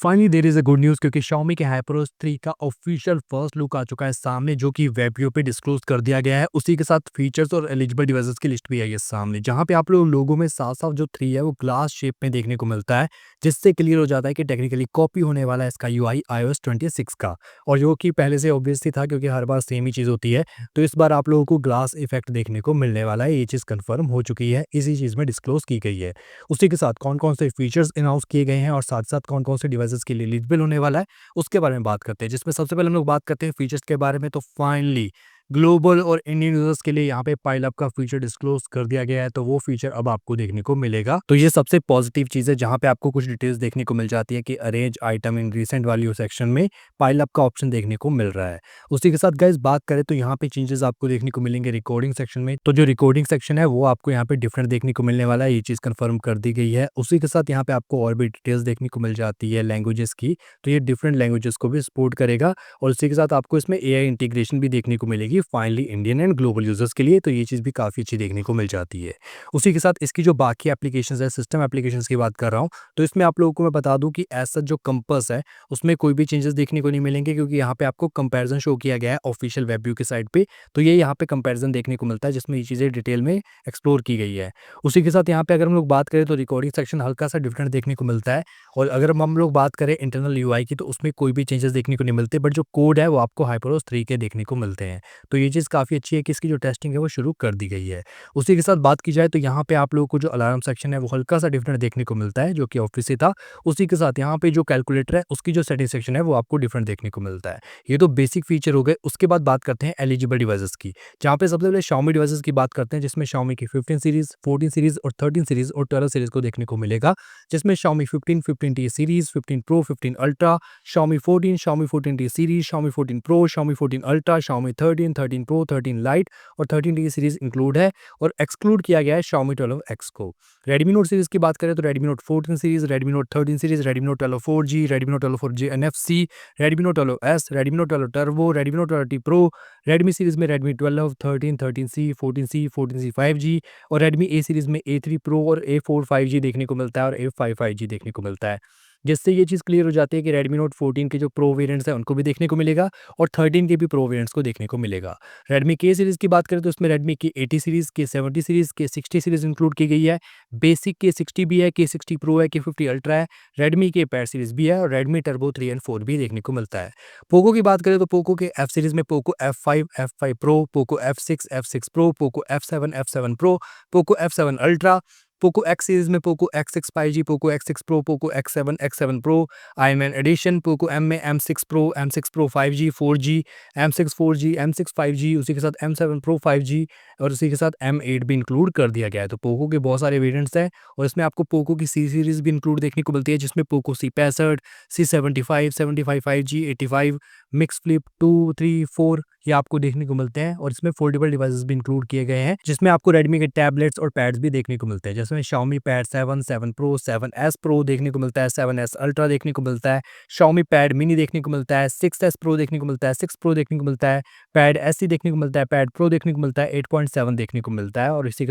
Finally there is a good news क्योंकि Xiaomi के HyperOS 3 का ऑफिशियल फर्स्ट लुक आ चुका है सामने, जो कि वेबियो पे डिस्क्लोज कर दिया गया है। उसी के साथ फीचर्स और एलिजिबल डिवाइसेस की लिस्ट भी आई है सामने, जहां पे आप लोगों में साफ-साफ जो 3 है वो ग्लास शेप में देखने को मिलता है, जिससे क्लियर हो जाता है कि टेक्निकली कॉपी होने वाला है इसका यूआई iOS 26 का। और जो कि पहले से ऑब्वियसली था क्योंकि हर बार सेम ही चीज़ होती है, तो इस बार आप लोगों को ग्लास इफेक्ट देखने को मिलने वाला है। ये चीज़ कंफर्म हो चुकी है, इसी चीज़ में डिस्क्लोज की गई है। उसी के साथ कौन-कौन से फीचर्स अनाउंस किए गए हैं और साथ-साथ कौन-कौन से डिवाइसेज़ के लिए एलिजिबल होने वाला है, उसके बारे में बात करते हैं। जिसमें सबसे पहले हम लोग बात करते हैं फीचर्स के बारे में, तो फाइनली ग्लोबल और इंडियन यूज़र्स के लिए यहाँ पे पाइल अप का फीचर डिस्क्लोज़ कर दिया गया है, तो वो फीचर अब आपको देखने को मिलेगा। तो ये सबसे पॉजिटिव चीज़ है, जहाँ पे आपको कुछ डिटेल्स देखने को मिल जाती है कि arrange item in recent value section में पाइल अप का ऑप्शन देखने को मिल रहा है। उसी के साथ गाइस बात करें तो यहाँ पे चेंजेस आपको देखने को मिलेंगे रिकॉर्डिंग सेक्शन में। तो जो रिकॉर्डिंग सेक्शन है वो आपको यहाँ पे डिफरेंट देखने को मिलने वाला है, ये चीज़ कंफर्म कर दी गई है। उसी के साथ यहाँ पे आपको और भी डिटेल्स देखने को मिल जाती है लैंग्वेजेस की, तो ये डिफरेंट लैंग्वेजेस को भी सपोर्ट करेगा। और उसी के साथ आपको इसमें एआई इंटीग्रेशन भी देखने को मिलेगी finally Indian and global users के लिए, तो ये चीज़ भी काफ़ी अच्छी देखने को मिल जाती है। उसी के साथ इसकी जो बाकी एप्लीकेशंस है, सिस्टम एप्लीकेशंस की बात कर रहा हूँ, तो इसमें आप लोगों को मैं बता दूं कि ऐसा जो कंपास है उसमें कोई भी चेंजेस देखने को नहीं मिलेंगे, क्योंकि यहाँ पे आपको कंपैरिजन शो किया गया है ऑफिशियल वेब व्यू के साइड पे। तो ये यहाँ पे कंपैरिजन देखने को मिलता है जिसमें ये चीज़ें डिटेल में एक्सप्लोर की गई है। उसी के साथ यहाँ पे अगर हम लोग बात करें तो रिकॉर्डिंग सेक्शन हल्का सा डिफरेंट देखने को मिलता है। और अगर हम लोग बात करें इंटरनल यूआई की, तो उसमें कोई भी चेंजेस देखने को नहीं मिलते, बट जो कोड है वो आपको HyperOS 3 के देखने को मिलते हैं। तो ये चीज़ काफ़ी अच्छी है कि इसकी जो टेस्टिंग है वो शुरू कर दी गई है। उसी के साथ बात की जाए तो यहाँ पे आप लोगों को जो अलार्म सेक्शन है वो हल्का सा डिफरेंट देखने को मिलता है, जो कि ऑफिस से था। उसी के साथ यहाँ पे जो कैलकुलेटर है उसकी जो सेटिंग सेक्शन है वो आपको डिफरेंट देखने को मिलता है। ये तो बेसिक फीचर हो गए। उसके बाद बात करते हैं एलिजिबल डिवाइसेस की, जहाँ पे सबसे पहले Xiaomi डिवाइसेस की बात करते हैं, जिसमें Xiaomi की 15 सीरीज, 14 सीरीज और 13 सीरीज और 12 सीरीज को देखने को मिलेगा। जिसमें Xiaomi 15, 15T series, 15 Pro, 15 ultra, Xiaomi 14, Xiaomi 14T series, Xiaomi 14 Pro, Xiaomi 14 ultra, Xiaomi 13, 13 Pro, 13 light और 13T सीरीज इंक्लूड है। और एक्सक्लूड किया गया है Xiaomi 12X को। Redmi Note सीरीज की बात करें तो Redmi Note 14 series, Redmi Note 13 series, Redmi Note 12 4G, Redmi Note 12 4G NFC, Redmi Note 12S, Redmi Note 12 Turbo, Redmi Note 12T Pro, Redmi series में Redmi 12, 13, 13C, 14C, 14C 5G और Redmi A series में A3 Pro और A4 5G देखने को मिलता है और A5 5G देखने को मिलता है। जिससे ये चीज़ क्लियर हो जाती है कि Redmi Note 14 के जो प्रो वेरिएंट्स हैं उनको भी देखने को मिलेगा और 13 के भी प्रो वेरिएंट्स को देखने को मिलेगा। Redmi K सीरीज़ की बात करें तो उसमें Redmi K 80 series, K 70 series, K 60 series include की गई है। बेसिक K 60 भी है, K 60 Pro है, K 50 अल्ट्रा है, Redmi K पैड सीरीज़ भी है और Redmi Turbo 3 एंड 4 भी देखने को मिलता है। पोको की बात करें तो पोको के F सीरीज़ में Poco F5, F5 Pro, Poco F6, F6 Pro, Poco F7, F7 Pro, Poco F7 ultra, Poco X series में Poco X6 5G, Poco X6 Pro, Poco X7, X7 Pro, iron edition, Poco M में M6 Pro, M6 Pro 5G, 4G, M6 4G, M6 5G, उसी के साथ M7 Pro 5G और उसी के साथ M8 भी इंक्लूड कर दिया गया है। तो पोको के बहुत सारे वेरिएंट्स हैं और इसमें आपको पोको की C सीरीज भी इंक्लूड देखने को मिलती है, जिसमें Poco C65, C75, 75 5G, 85, mix flip 2, 3, 4 ये आपको देखने को मिलते हैं। और इसमें फोल्डेबल डिवाइसेस भी इंक्लूड किए गए हैं, जिसमें आपको Redmi के टैबलेट्स और पैड्स भी देखने को मिलते हैं, जिसमें Xiaomi Pad 7, 7 Pro, 7S Pro देखने को मिलता है, 7S Ultra देखने को मिलता है, Xiaomi Pad Mini देखने को मिलता है, 6S Pro देखने को मिलता है, 6 Pro देखने को मिलता है, Pad SE देखने को मिलता है, Pad Pro देखने को मिलता है, 8.7 देखने को मिलता है और इसी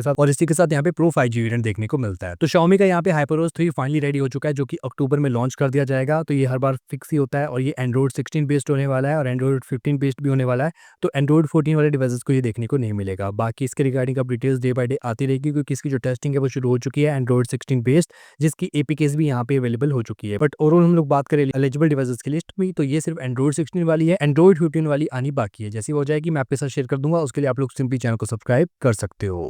के साथ यहाँ पे Pro 5G वेरिएंट देखने को मिलता है। तो Xiaomi का यहाँ पे HyperOS 3 फाइनली रेडी हो चुका है, जो कि अक्टूबर में लॉन्च कर दिया जाएगा। तो ये हर बार फिक्स ही होता है और ये Android 16 बेस्ड होने वाला है और Android 15 बेस्ड भी होने वाला है। तो Android 14 वाले डिवाइसेस को ये देखने को नहीं मिलेगा। बाकी इसके रिगार्डिंग अब डिटेल्स डे बाय डे आती रहेगी, क्योंकि इसकी जो टेस्टिंग है वो शुरू हो चुकी है Android 16 बेस्ड, जिसकी एपीकेस भी यहाँ पे अवेलेबल हो चुकी है। बट ओवरऑल हम लोग बात करें एलिजिबल डिवाइसेस की लिस्ट में, तो ये सिर्फ Android 16 वाली है, Android 15 वाली आनी बाकी है। जैसी हो जाएगी मैं आपके साथ शेयर कर दूंगा, उसके लिए आप लोग सिंपली चैनल को सब्सक्राइब कर सकते हो।